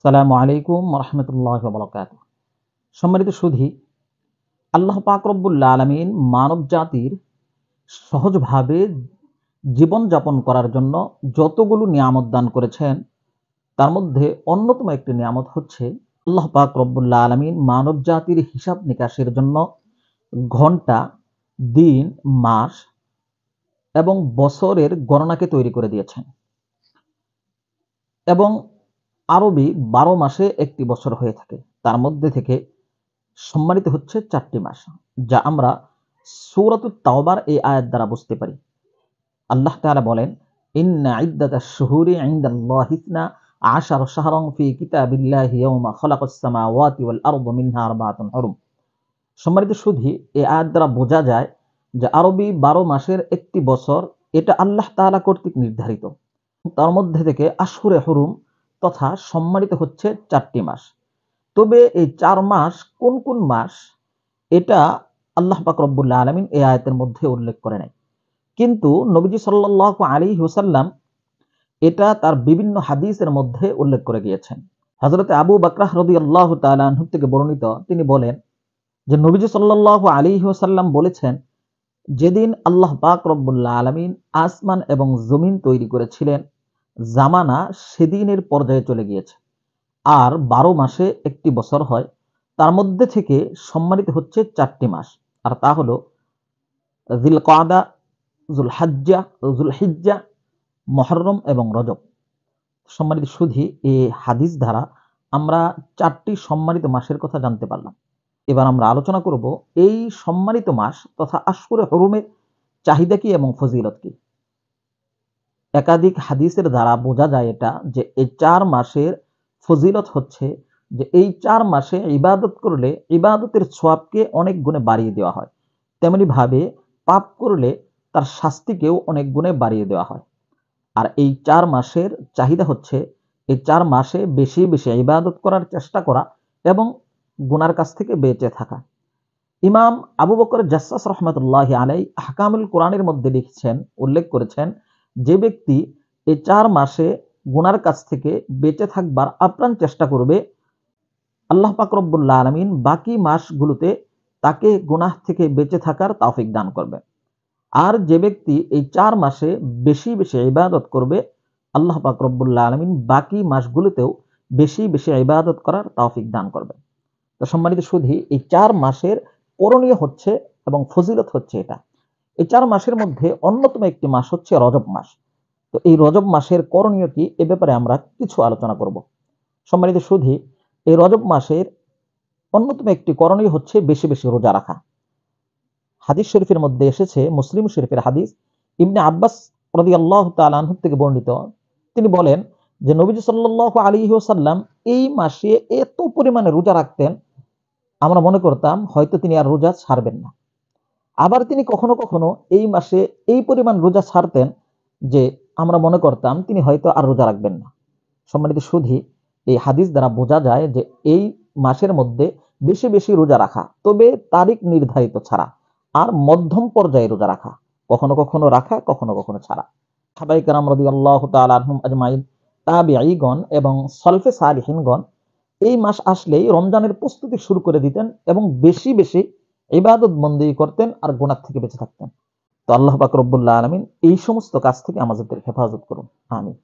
আসসালামু আলাইকুম রহমতুল্লাহ বারাকাতুহু। সম্মানিত সুধী, আল্লাহ পাক রব্বুল আলামিন মানব জাতির সহজভাবে জীবন যাপন করার জন্য যতগুলো নিয়ামত দান করেছেন, তার মধ্যে অন্যতম একটি নিয়ামত হচ্ছে আল্লাহ পাক রব্বুল আলামিন মানব জাতির হিসাব নিকাশের জন্য ঘন্টা, দিন, মাস এবং বছরের গণনাকে তৈরি করে দিয়েছেন। এবং আরবি 12 মাসে একটি বছর হয়ে থাকে, তার মধ্যে থেকে সম্মানিত হচ্ছে 4টি মাস, যা আমরা সূরাতুত তাওবার এই আয়াত দ্বারা বুঝতে পারি। আল্লাহ তাআলা বলেন, ইন্না ইদ্দাতাশ শুহুরি ইনদাল্লাহি 12 শাহরান ফি কিতাবিল্লাহি ইয়াওমা খালাকাস সামাওয়াতি ওয়াল আরদা মিনহা আরবাআতুন হুরুম। সম্মানিত সুধী, এই আয়াত দ্বারা বোঝা যায় যে আরবি 12 মাসের একটি বছর, এটা আল্লাহ তাআলা কর্তৃক নির্ধারিত। তার মধ্যে থেকে আশহুরে হুরুম তথা সম্মানিত হচ্ছে 4টি মাস। তবে এই 4 মাস কোন কোন মাস, এটা আল্লাহ পাক রব্বুল আলামিন এই আয়াতের মধ্যে উল্লেখ করে নাই। কিন্তু নবীজি সাল্লাল্লাহু আলাইহি ওয়াসাল্লাম এটা তার বিভিন্ন হাদিসের মধ্যে উল্লেখ করে গিয়েছেন। হযরতে আবু বকর রাদিয়াল্লাহু তাআলা আনহু থেকে বর্ণিত, তিনি বলেন যে নবীজি সাল্লাল্লাহু আলাইহি ওয়াসাল্লাম বলেছেন, যেদিন আল্লাহ পাক রব্বুল আলামিন আসমান এবং জমিন তৈরি করেছিলেন, জামানা সেদিনের পর্যায়ে চলে গিয়েছে। আর 12 মাসে একটি বছর হয়, তার মধ্যে থেকে সম্মানিত হচ্ছে 4টি মাস। আর তা হলো যিলকাদা, যুলহিজ্জা, মুহররম এবং রজব। সম্মানিত সুধী, এই হাদিস দ্বারা আমরা 4টি সম্মানিত মাসের কথা জানতে পারলাম। এবার আমরা আলোচনা করব এই সম্মানিত মাস তথা আশহুরে হুরুমের চাহিদা কি এবং ফজিলত কি। একাধিক হাদিসের দ্বারা বোঝা যায় এটা যে এই 4 মাসের ফজিলত হচ্ছে যে এই 4 মাসে ইবাদত করলে ইবাদতের সওয়াবকে অনেক গুণে বাড়িয়ে দেওয়া হয়, তেমনি ভাবে পাপ করলে তার শাস্তিকেও অনেক গুণে বাড়িয়ে দেওয়া হয়। আর এই 4 মাসের চাহিদা হচ্ছে এই 4 মাসে বেশি বেশি ইবাদত করার চেষ্টা করা এবং গুনার কাছ থেকে বেঁচে থাকা। ইমাম আবু বকর জাসসাস রহমতুল্লাহি আলাইহি আহকামুল কোরআনের মধ্যে লিখছেন, উল্লেখ করেছেন, যে ব্যক্তি এই 4 মাসে গুনার কাছ থেকে বেঁচে থাকবার আপ্রাণ চেষ্টা করবে, আল্লাহ পাক রব্বুল আলামিন বাকি মাসগুলোতে তাকে গুনাহ থেকে বেঁচে থাকার তৌফিক দান করবে। আর যে ব্যক্তি এই 4 মাসে বেশি বেশি ইবাদত করবে, আল্লাহ পাক রব্বুল আলামিন বাকি মাসগুলোতেও বেশি বেশি ইবাদত করার তৌফিক দান করবে। তো সম্মানিত সুধী, এই 4 মাসের করণীয় হচ্ছে এবং ফজিলত হচ্ছে এটা। এই 4 মাসের মধ্যে অন্যতম একটি মাস হচ্ছে রজব মাস। তো এই রজব মাসের করণীয় কি, এ ব্যাপারে আমরা কিছু আলোচনা করব। সম্মানিত সুধী, এই রজব মাসের অন্যতম একটি করণীয় হচ্ছে বেশি বেশি রোজা রাখা। হাদিস শরীফের মধ্যে এসেছে, মুসলিম শরীফের হাদিস, ইবনে আব্বাস রাদিয়াল্লাহু তাআলা আনহু থেকে বর্ণিত, তিনি বলেন যে নবীজি সাল্লাল্লাহু আলাইহি ওয়াসাল্লাম এই মাসে এত পরিমাণে রোজা রাখতেন, আমরা মনে করতাম হয়তো তিনি আর রোজা ছাড়বেন না। আবার তিনি কখনো কখনো এই মাসে এই পরিমাণ রোজা ছাড়তেন যে আমরা মনে করতাম তিনি হয়তো আর রোজা রাখবেন না। সম্মানিত সুধী, এই হাদিস দ্বারা বোঝা যায় যে এই মাসের মধ্যে বেশি বেশি রোজা রাখা, তবে তারিখ নির্ধারিত ছাড়া, আর মধ্যম পর্যায়ে রোজা রাখা, কখনো কখনো রাখা, কখনো কখনো ছাড়া। সাহাবায়ে কেরাম রাদিয়াল্লাহু তাআলা আনহুম আজমাইন, তাবিঈগণ এবং সলফে সালিহিনগণ এই মাস আসলেই রমজানের প্রস্তুতি শুরু করে দিতেন এবং বেশি বেশি ইবাদত বন্দেগী করতেন আর গুনাহ থেকে বেঁচে থাকতেন। তো আল্লাহ পাক রব্বুল আলামিন এই সমস্ত কাজ থেকে আমাদের হেফাজত করুন, আমিন।